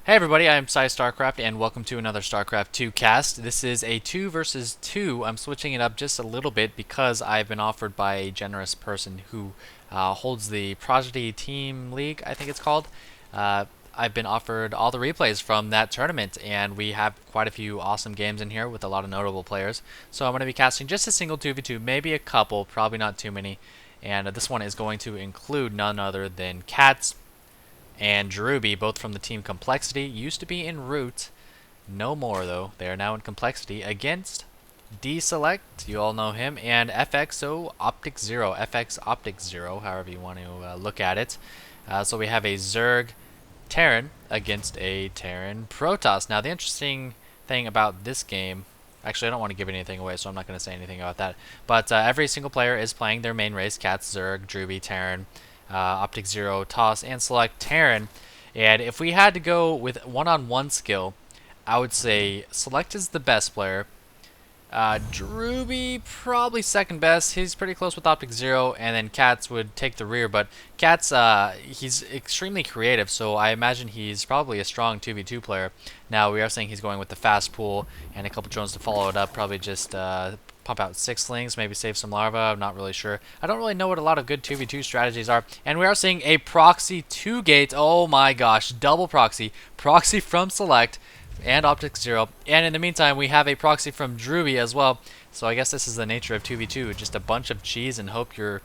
Hey everybody, I'm PsyStarcraft and welcome to another StarCraft 2 cast. This is a 2 versus 2. I'm switching it up just a little bit because I've been offered by a generous person who holds the Prodigy Team League, I think it's called. I've been offered all the replays from that tournament, and we have quite a few awesome games in here with a lot of notable players. So I'm going to be casting just a single 2v2, maybe a couple, probably not too many. And this one is going to include none other than Catz and Drewbie, both from the team Complexity. Used to be in Root, no more though. They are now in Complexity against D-Select, you all know him, and FXO OptikZero, FX OptikZero, however you want to look at it. So we have a Zerg Terran against a Terran Protoss. Now the interesting thing about this game, actually I don't want to give anything away, so I'm not going to say anything about that, but every single player is playing their main race: Catz, Zerg, Drewbie, Terran, OptikZero, Toss, and Select Terran. And if we had to go with one-on-one skill, I would say Select is the best player. Drewbie probably second best. He's pretty close with OptikZero, and then Catz would take the rear. But Catz, he's extremely creative, so I imagine he's probably a strong 2v2 player. Now we are saying he's going with the fast pool and a couple drones to follow it up. Probably just pump out 6 slings, maybe save some larva. I'm not really sure. I don't really know what a lot of good 2v2 strategies are. And we are seeing a proxy 2 gate. Oh my gosh, double proxy. Proxy from Select and OptikZero. And in the meantime, we have a proxy from Drewbie as well. So I guess this is the nature of 2v2. Just a bunch of cheese and hope you're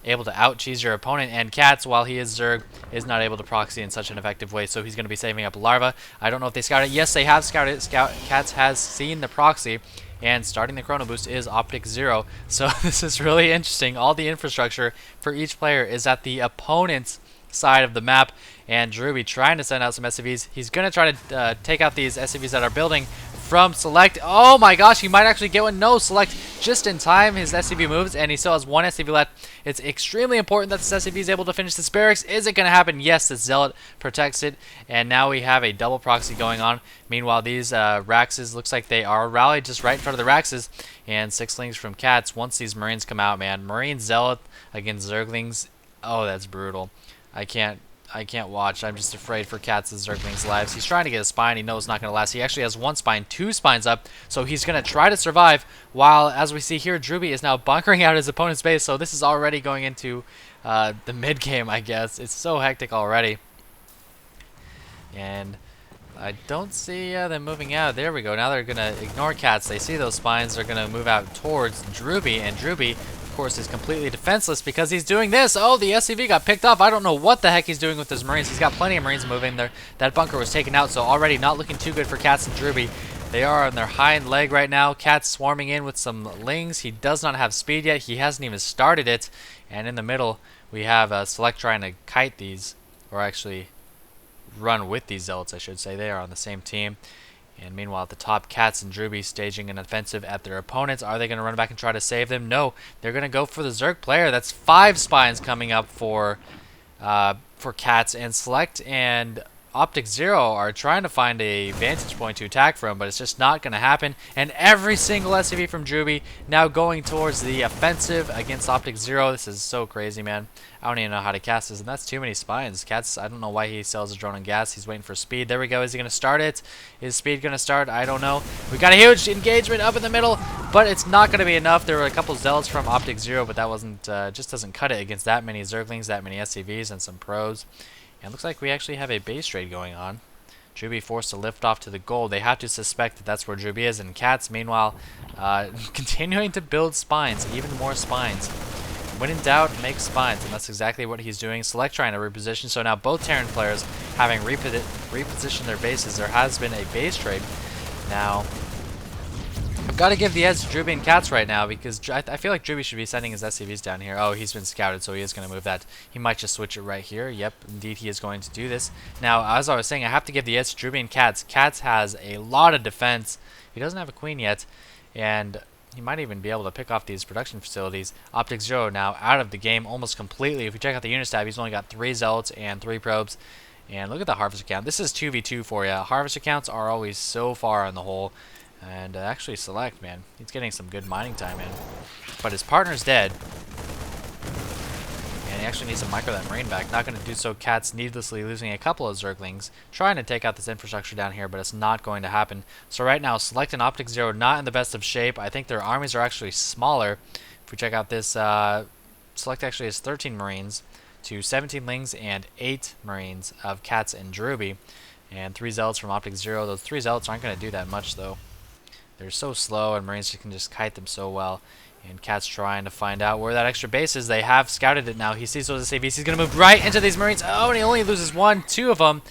able to out-cheese your opponent. And Catz, while he is Zerg, is not able to proxy in such an effective way, so he's going to be saving up larva. I don't know if they scouted it. Yes, they have scouted it. Catz has seen the proxy, and starting the chrono boost is OptikZero. So this is really interesting. All the infrastructure for each player is at the opponent's side of the map, and Drewbie trying to send out some SCVs. He's going to try to take out these SCVs that are building from Select. Oh my gosh, he might actually get one. No, Select just in time. His SCV moves, and he still has one SCV left. It's extremely important that this SCV is able to finish this barracks. Is it going to happen? Yes, the Zealot protects it, and now we have a double proxy going on. Meanwhile, these Raxes looks like they are rallied just right in front of the Raxes, and 6 slings from Catz. Once these Marines come out, man, Marine Zealot against Zerglings, oh, that's brutal. I can't watch. I'm just afraid for Catz's Zerglings' lives. He's trying to get a spine. He knows it's not going to last. He actually has 1 spine, 2 spines up, so he's going to try to survive, while, as we see here, Drewbie is now bunkering out his opponent's base, so this is already going into the mid-game, I guess. It's so hectic already. And I don't see them moving out. There we go. Now they're going to ignore Catz. They see those spines. They're going to move out towards Drewbie, and Drewbie, of course, is completely defenseless because he's doing this. Oh, the SCV got picked off. I don't know what the heck he's doing with his Marines. He's got plenty of Marines moving there. That bunker was taken out, so already not looking too good for Catz and Drewbie. They are on their hind leg right now. Catz swarming in with some lings. He does not have speed yet. He hasn't even started it. And in the middle, we have Select trying to kite these, or actually run with these Zealots, I should say. They are on the same team. And meanwhile, at the top, Catz and Drewbie staging an offensive at their opponents. Are they going to run back and try to save them? No. They're going to go for the Zerg player. That's 5 spines coming up for Catz, and Select and OptikZero are trying to find a vantage point to attack from, but it's just not going to happen. And every single SCV from Drewbie now going towards the offensive against OptikZero. This is so crazy, man. I don't even know how to cast this, and that's too many spines. Catz, I don't know why he sells a drone on gas. He's waiting for speed. There we go. Is he going to start it? Is speed going to start? I don't know. We got a huge engagement up in the middle, but it's not going to be enough. There were a couple Zealots from OptikZero, but that wasn't just doesn't cut it against that many Zerglings, that many SCVs, and some pros. And it looks like we actually have a base trade going on. Drewbie forced to lift off to the gold. They have to suspect that that's where Drewbie is, and Catz, meanwhile, continuing to build spines, even more spines. When in doubt, make spines, and that's exactly what he's doing. Select trying to reposition, so now both Terran players having repositioned their bases. There has been a base trade. Now, I've got to give the edge to Drewbie and Catz right now, because I feel like Drewbie should be sending his SCVs down here. Oh, he's been scouted, so he is going to move that. He might just switch it right here. Yep, indeed he is going to do this. Now, as I was saying, I have to give the edge to Drewbie and Catz. Catz has a lot of defense. He doesn't have a queen yet, and he might even be able to pick off these production facilities. OptikZero now out of the game almost completely. If we check out the unit tab, he's only got 3 Zealots and 3 probes. And look at the harvester count. This is 2v2 for you. Harvester counts are always so far in the hole. And actually Select, man, he's getting some good mining time in. But his partner's dead. And he actually needs to micro that Marine back. Not going to do so. Catz needlessly losing a couple of Zerglings. Trying to take out this infrastructure down here, but it's not going to happen. So right now, Select and OptikZero not in the best of shape. I think their armies are actually smaller. If we check out this, Select actually has 13 Marines to 17 Lings and 8 Marines of Catz and Drewbie. And 3 Zealots from OptikZero. Those 3 Zealots aren't going to do that much, though. They're so slow, and Marines can just kite them so well. And Catz trying to find out where that extra base is. They have scouted it now. He sees those SAVs. He's going to move right into these Marines. Oh, and he only loses 1, 2 of them.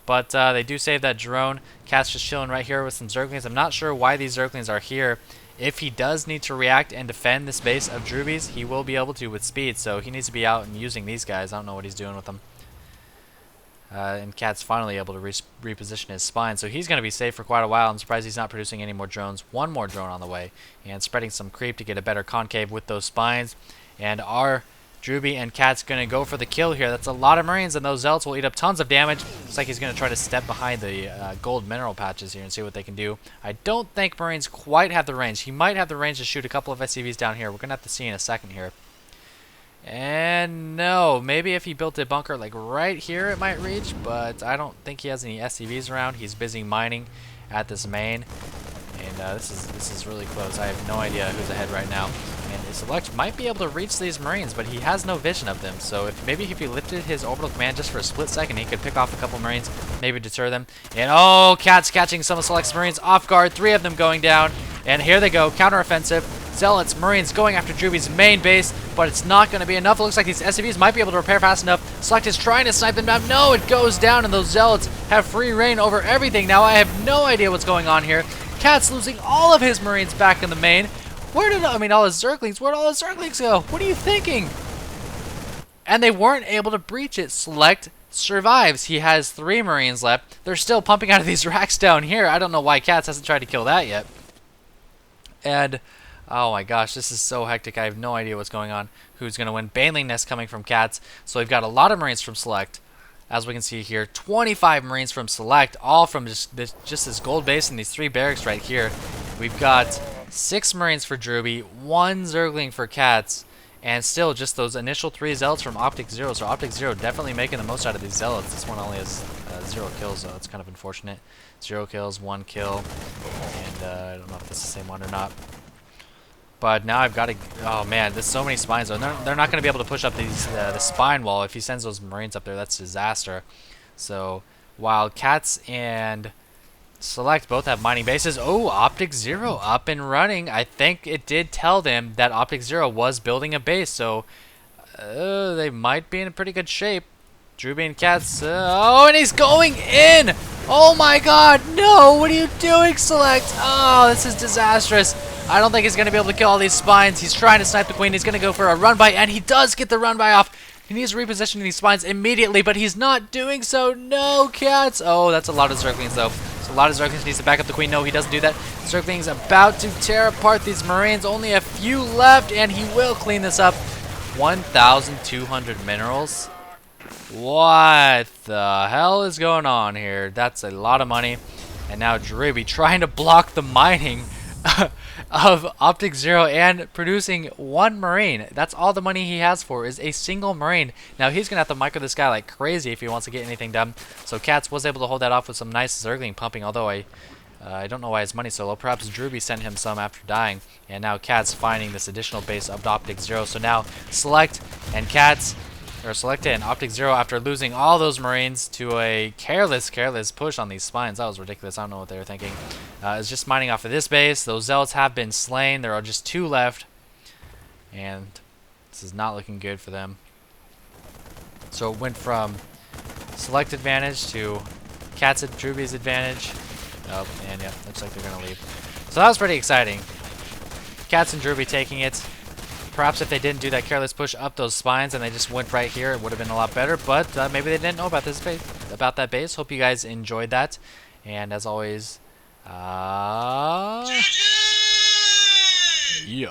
But they do save that drone. Catz just chilling right here with some Zerglings. I'm not sure why these Zerglings are here. If he does need to react and defend this base of Drewbie's, he will be able to with speed. So he needs to be out and using these guys. I don't know what he's doing with them. And Catz finally able to reposition his spine, so he's going to be safe for quite a while. I'm surprised he's not producing any more drones. 1 more drone on the way, and spreading some creep to get a better concave with those spines. And our Drewbie and Catz going to go for the kill here. That's a lot of Marines, and those Zealots will eat up tons of damage. Looks like he's going to try to step behind the gold mineral patches here and see what they can do. I don't think Marines quite have the range. He might have the range to shoot a couple of SCVs down here. We're going to have to see in a second here. And no, maybe if he built a bunker like right here it might reach, but I don't think he has any SCVs around. He's busy mining at this main, and this is really close. I have no idea who's ahead right now. And Select might be able to reach these Marines, but he has no vision of them. So maybe if he lifted his orbital command just for a split second, he could pick off a couple Marines, maybe deter them. And oh, Catz catching some of Select's Marines off guard. 3 of them going down, and here they go, counteroffensive. Zealots, Marines going after Drewbie's main base, but it's not going to be enough. It looks like these SCVs might be able to repair fast enough. Select is trying to snipe them down. No, it goes down, and those Zealots have free reign over everything. Now I have no idea what's going on here. Catz losing all of his Marines back in the main. All his Zerglings, where'd all his Zerglings go? What are you thinking? And they weren't able to breach it. Select survives. He has 3 Marines left. They're still pumping out of these racks down here. I don't know why Catz hasn't tried to kill that yet. And oh my gosh, this is so hectic. I have no idea what's going on. Who's going to win? Baneling Nest coming from Catz. So we've got a lot of Marines from Select. As we can see here, 25 Marines from Select, all from just this gold base and these 3 barracks right here. We've got 6 Marines for Drewbie, 1 Zergling for Catz, and still just those initial 3 Zealots from OptikZero. So OptikZero definitely making the most out of these Zealots. This one only has 0 kills, though. It's kind of unfortunate. 0 kills, 1 kill, and I don't know if that's the same one or not. But now I've got to... Oh, man, there's so many spines. They're not going to be able to push up the spine wall. If he sends those Marines up there, that's disaster. So, while Catz and Select both have mining bases... Oh, OptikZero up and running. I think it did tell them that OptikZero was building a base. So, they might be in pretty good shape. Drewbie and Catz... oh, and he's going in! Oh, my God! No! What are you doing, Select? Oh, this is disastrous. I don't think he's going to be able to kill all these spines. He's trying to snipe the queen. He's going to go for a run-by, and he does get the run-by off. He needs to reposition these spines immediately, but he's not doing so. No, Catz. Oh, that's a lot of Zerglings, though. So a lot of Zerglings needs to back up the queen. No, he doesn't do that. Zergling's about to tear apart these Marines. Only a few left, and he will clean this up. 1,200 minerals. What the hell is going on here? That's a lot of money. And now Drewbie trying to block the mining of OptikZero and producing 1 Marine. That's all the money he has for is a single Marine. Now he's going to have to micro this guy like crazy if he wants to get anything done. So Catz was able to hold that off with some nice Zergling pumping, although I don't know why his money's so low. Perhaps Drewbie sent him some after dying. And now Catz finding this additional base of OptikZero. So now Select and Catz... or Select and OptikZero, after losing all those Marines to a careless push on these spines. That was ridiculous. I don't know what they were thinking. Is just mining off of this base. Those Zealots have been slain. There are just 2 left. And this is not looking good for them. So it went from Select advantage to Catz at Drewbie's advantage. Oh, and yeah, looks like they're going to leave. So that was pretty exciting. Catz and Drewbie taking it. Perhaps if they didn't do that careless push up those spines and they just went right here, it would have been a lot better. But maybe they didn't know about this base, that base. Hope you guys enjoyed that. And as always, yeah.